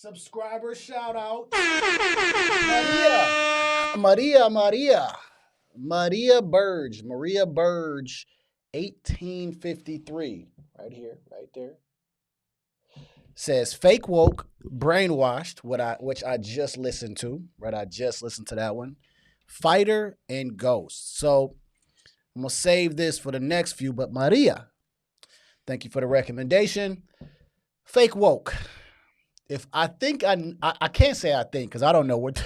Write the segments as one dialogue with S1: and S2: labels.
S1: Subscriber shout out. Maria Burge. 1853. Right here, right there. Says fake woke, brainwashed, which I just listened to. Right, I just listened to that one. Fighter and Ghost. So I'm gonna save this for the next few. But Maria, thank you for the recommendation. Fake woke. If I think I can't say I think because I don't know what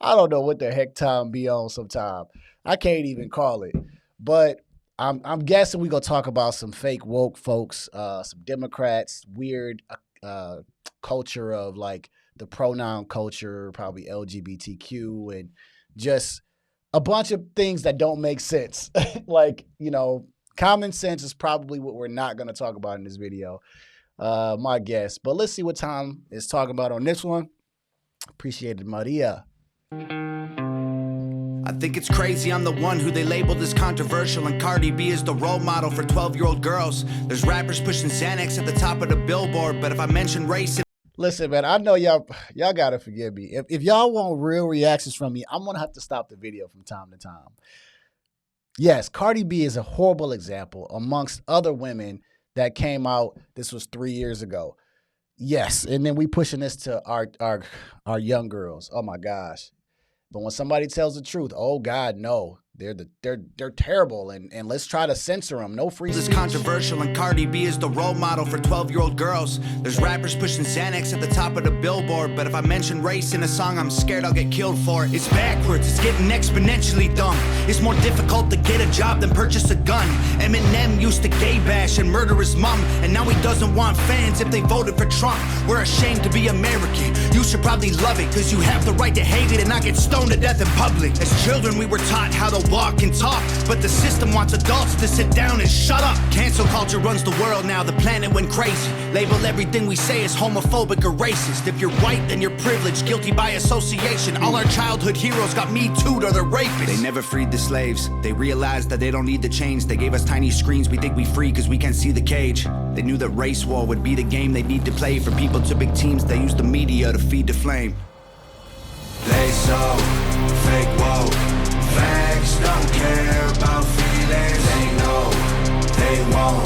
S1: I don't know what the heck time be on sometime. I can't even call it. But I'm guessing we're gonna talk about some fake woke folks, some Democrats, weird culture of like the pronoun culture, probably LGBTQ, and just a bunch of things that don't make sense. Like, common sense is probably what we're not gonna talk about in this video. My guess. But let's see what Tom is talking about on this one. Appreciate it, Maria.
S2: I think it's crazy I'm the one who they labeled as controversial, and Cardi B is the role model for 12-year-old girls. There's rappers pushing Xanax at the top of the billboard, but if I mention race...
S1: Listen, man, I know y'all gotta forgive me. If y'all want real reactions from me, I'm gonna have to stop the video from time to time. Yes, Cardi B is a horrible example amongst other women that came out. This was 3 years ago. Yes, and then we pushing this to our young girls. Oh my gosh. But when somebody tells the truth, oh God, no. They're terrible, and let's try to censor them. No free speech.
S2: This controversial, and Cardi B is the role model for 12-year-old girls. There's rappers pushing Xanax at the top of the billboard, but if I mention race in a song, I'm scared I'll get killed for it. It's backwards, it's getting exponentially dumb. It's more difficult to get a job than purchase a gun. Eminem used to gay bash and murder his mom, and now he doesn't want fans if they voted for Trump. We're ashamed to be American. You should probably love it, cause you have the right to hate it and not get stoned to death in public. As children, we were taught how to walk and talk, but the system wants adults to sit down and shut up. Cancel culture runs the world now, the planet went crazy. Label everything we say as homophobic or racist. If you're white, then you're privileged, guilty by association. All our childhood heroes got Me Too'd or they're rapists. They never freed the slaves. They realized that they don't need to change. They gave us tiny screens, we think we free cause we can't see the cage. They knew that race war would be the game they need to play. For people to big teams, they use the media to feed the flame. They so fake woke. Facts don't care about feelings. They know they won't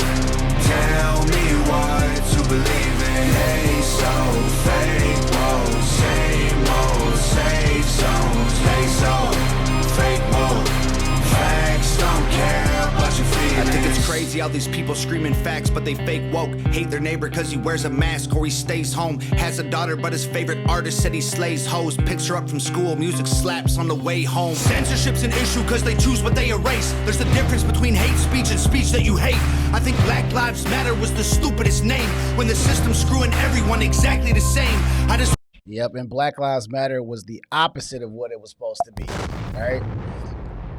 S2: tell me what to believe in. They so fake woke, same old safe zones. They so fake woke. Facts don't care about your feelings. I think it's crazy how these people screaming facts, but they fake woke. Hate their neighbor cause he wears a mask or he stays home. Has a daughter but his favorite artist said he slays hoes. Picks her up from school, music slaps on the way home. Censorship's an issue cause they choose what they erase. There's a difference between hate speech and speech that you hate. I think Black Lives Matter was the stupidest name, when the system's screwing everyone exactly the same.
S1: Yep, and Black Lives Matter was the opposite of what it was supposed to be. All right?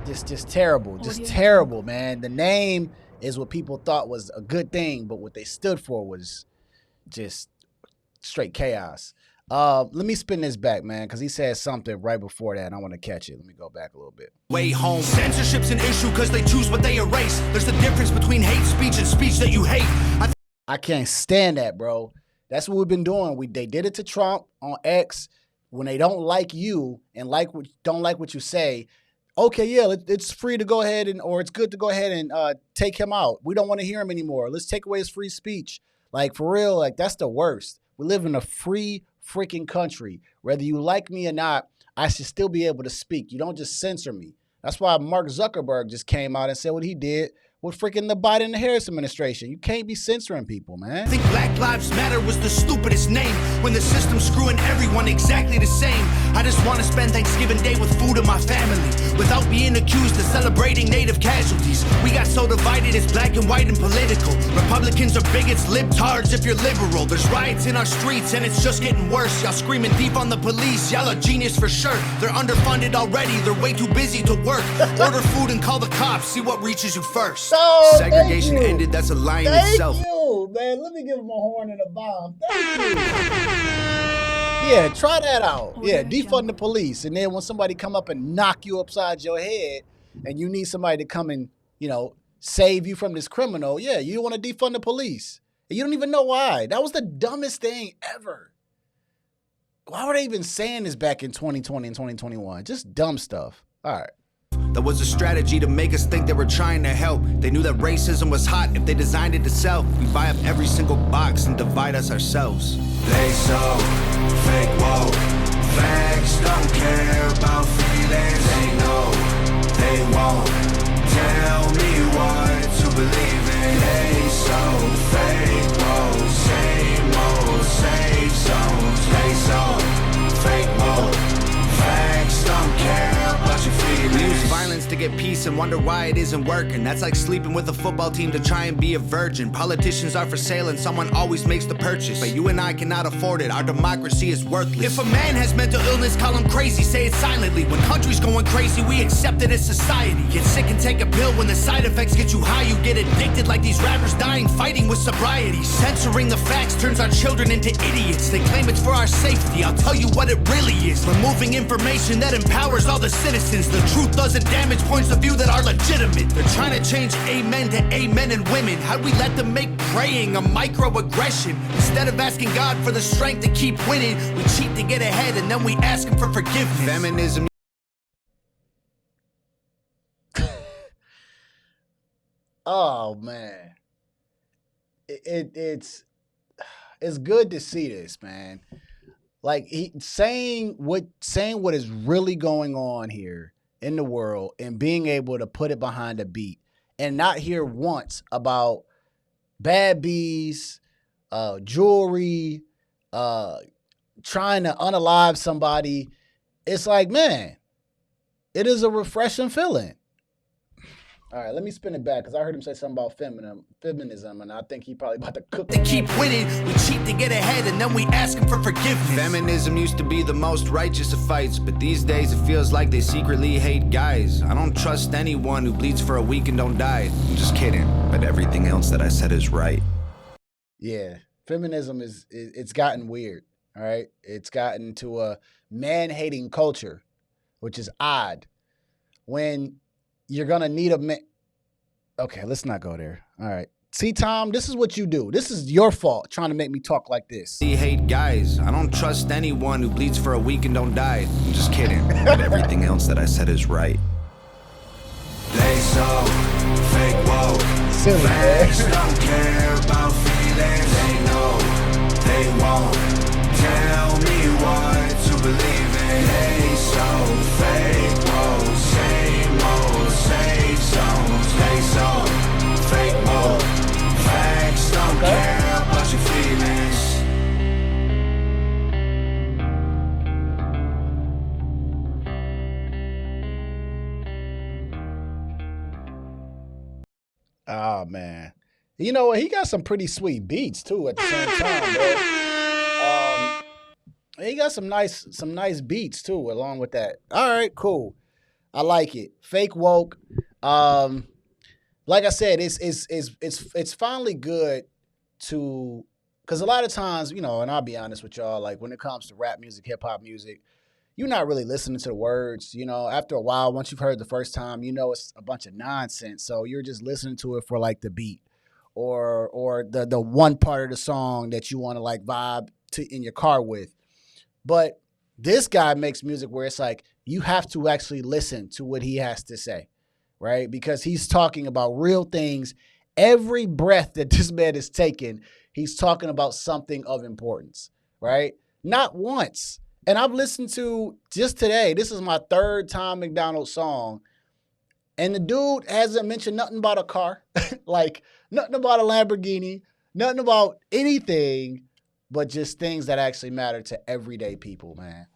S1: Just terrible. Just terrible, man. The name is what people thought was a good thing, but what they stood for was just straight chaos. Let me spin this back, man, because he said something right before that, and I want to catch it. Let me go back a little bit.
S2: Way home. Censorship's an issue because they choose what they erase. There's a difference between hate speech and speech that you hate.
S1: I can't stand that, bro. That's what we've been doing. They did it to Trump on X. When they don't like you and don't like what you say, okay, yeah, it's free to go ahead or it's good to go ahead and take him out. We don't want to hear him anymore. Let's take away his free speech. Like, for real, like, that's the worst. We live in a free freaking country. Whether you like me or not, I should still be able to speak. You don't just censor me. That's why Mark Zuckerberg just came out and said what he did with freaking the Biden and Harris administration. You can't be censoring people, man.
S2: I think Black Lives Matter was the stupidest name, when the system's screwing everyone exactly the same. I just want to spend Thanksgiving Day with food and my family, without being accused of celebrating native casualties. We got so divided, it's black and white and political. Republicans are bigots, libtards if you're liberal. There's riots in our streets and it's just getting worse. Y'all screaming deep on the police, y'all are genius for sure. They're underfunded already, they're way too busy to work. Order food and call the cops, see what reaches you first.
S1: Oh,
S2: segregation ended, that's a lie in itself.
S1: Thank you, man. Let me give him a horn and a bomb. Thank you. Yeah, try that out. Yeah, defund the police. And then when somebody come up and knock you upside your head and you need somebody to come and, save you from this criminal, yeah, you want to defund the police. And you don't even know why. That was the dumbest thing ever. why were they even saying this back in 2020 and 2021? Just dumb stuff. All right.
S2: That was a strategy to make us think they were trying to help. They knew that racism was hot if they designed it to sell. We buy up every single box and divide us ourselves. They so fake woke. Facts don't care about feelings. They know they won't tell me what to believe in. They so fake woke. Same old safe zones. They so fake woke. Facts don't care about your feelings. We use violence to get peace and wonder why it isn't working. That's like sleeping with a football team to try and be a virgin. Politicians are for sale and someone always makes the purchase. But you and I cannot afford it. Our democracy is worthless. If a man has mental illness, call him crazy. Say it silently. When country's going crazy, we accept it as society. Get sick and take a pill. When the side effects get you high, you get addicted like these rappers dying fighting with sobriety. Censoring the facts turns our children into idiots. They claim it's for our safety. I'll tell you what it really is. Removing information that empowers all the citizens. The truth doesn't damage points of view that are legitimate. They're trying to change amen to amen and women. How'd we let them make praying a microaggression? Instead of asking God for the strength to keep winning, we cheat to get ahead and then we ask him for forgiveness. Feminism.
S1: Oh man, it's good to see this, man. Like he saying what is really going on here in the world and being able to put it behind a beat and not hear once about bad bees, jewelry, trying to unalive somebody. It's like, man, it is a refreshing feeling. All right, let me spin it back because I heard him say something about feminism, and I think he probably about to cook.
S2: They keep winning, we cheat to get ahead, and then we ask him for forgiveness. Feminism used to be the most righteous of fights, but these days it feels like they secretly hate guys. I don't trust anyone who bleeds for a week and don't die. I'm just kidding, but everything else that I said is right.
S1: Yeah, feminism it's gotten weird. All right, it's gotten to a man-hating culture, which is odd. When you're gonna need a man. Okay, let's not go there. All right. See, Tom, this is what you do. This is your fault trying to make me talk like this.
S2: They hate guys. I don't trust anyone who bleeds for a week and don't die. I'm just kidding. But everything else that I said is right. They so fake woke.
S1: Silly,
S2: Facts don't care about feelings. They know they won't tell me what to believe in. They so fake woke. Same old safe zones. They so fake woke. Facts don't care about your feelings.
S1: Oh man. You know what? He got some pretty sweet beats too at the same time, bro. He got some nice beats too along with that. All right, cool. I like it. Fake woke. Like I said, it's finally good to, because a lot of times, you know, and I'll be honest with y'all, like when it comes to rap music, hip hop music, you're not really listening to the words. You know, after a while, once you've heard the first time, you know it's a bunch of nonsense. So you're just listening to it for like the beat or the one part of the song that you want to like vibe to in your car with. But this guy makes music where it's like you have to actually listen to what he has to say, right? Because he's talking about real things. Every breath that this man is taking, he's talking about something of importance, right? Not once. And I've listened to, just today, this is my third Tom Macdonald song, and the dude hasn't mentioned nothing about a car, like nothing about a Lamborghini, nothing about anything, but just things that actually matter to everyday people, man.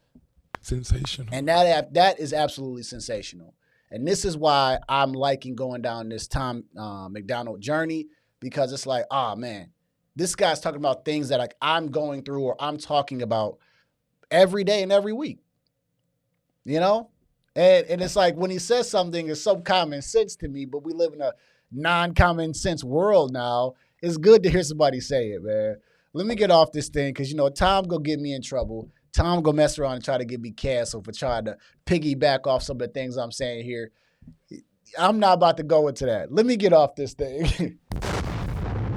S3: Sensational.
S1: And that is absolutely sensational. And this is why I'm liking going down this Tom Macdonald journey, because it's like, oh man, this guy's talking about things that like I'm going through or I'm talking about every day and every week, you know? And it's like when he says something, it's so common sense to me, but we live in a non-common sense world now. It's good to hear somebody say it, man. Let me get off this thing because, you know, Tom go get me in trouble. Tom go mess around and try to get me canceled for trying to piggyback off some of the things I'm saying here. I'm not about to go into that. Let me get off this thing.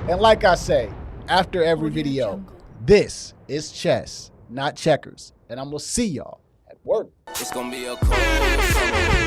S1: And like I say, after every video, this is chess. not checkers. And I'm going to see y'all at work.
S2: It's gonna be a cold summer.